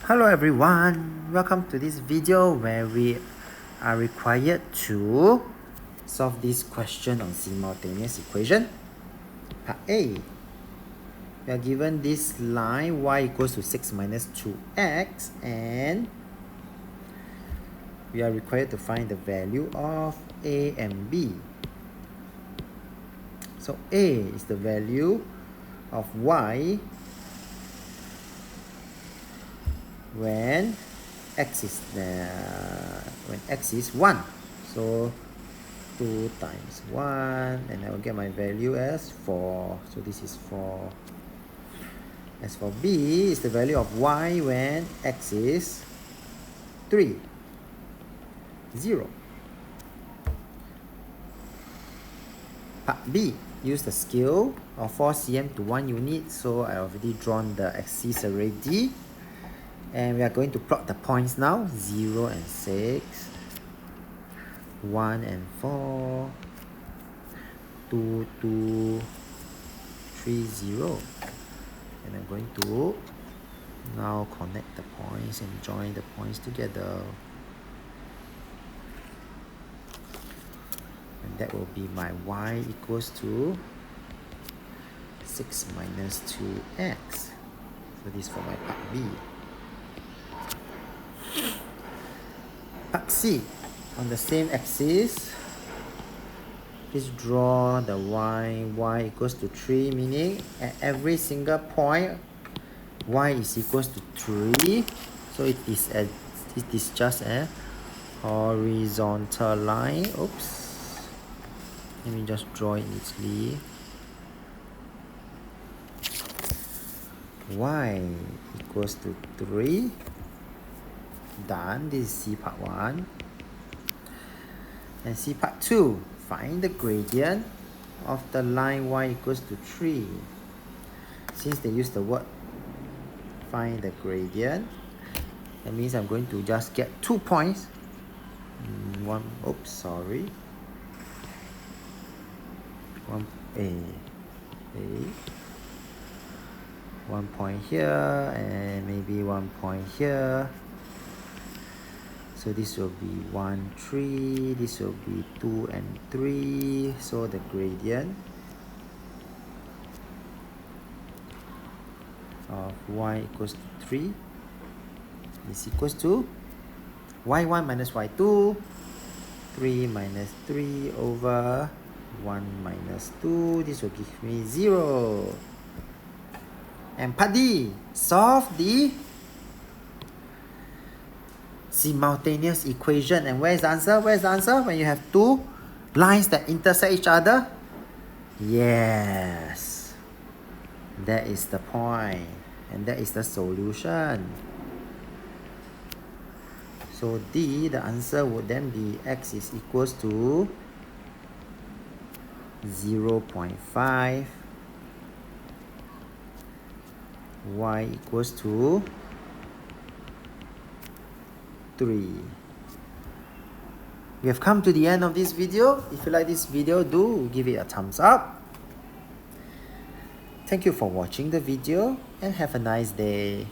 Hello everyone, welcome to this video where we are required to solve this question on simultaneous equation. Part A. We are given this line y equals to 6 minus 2x and we are required to find the value of a and b. So a is the value of y when x is 1. So 2 times 1 and I will get my value as 4. So this is 4. As for b is the value of y when x is 3. 0. Part B. Use the scale of 4 cm to 1 unit. So I already drawn the axis already. And we are going to plot the points now. 0 and 6. 1 and 4. 2, 2, 3, 0. And I'm going to now connect the points and join the points together. And that will be my y equals to 6 minus 2x. So this is for my part B. Part C. On the same axis, please draw the y equals to 3, meaning at every single point y is equals to 3. So it is just a horizontal line. Oops. Let me just draw it neatly. Y equals to 3. Done. This is C part 1. And C part 2. Find the gradient of the line y equals to 3. Since they use the word find the gradient, that means I'm going to just get 2 points. One point here and maybe 1 point here. So this will be 1, 3. This will be 2 and 3. So the gradient of y equals to 3 is equals to y1 minus y2, 3 minus 3 over 1 minus 2. This will give me 0. And part D, solve the simultaneous equation. And where's the answer? Where's the answer? When you have 2 lines that intersect each other? Yes. That is the point. And that is the solution. So D, the answer would then be x is equals to 0.5. Y equals to 3. We have come to the end of this video. If you like this video, do give it a thumbs up. Thank you for watching the video and have a nice day.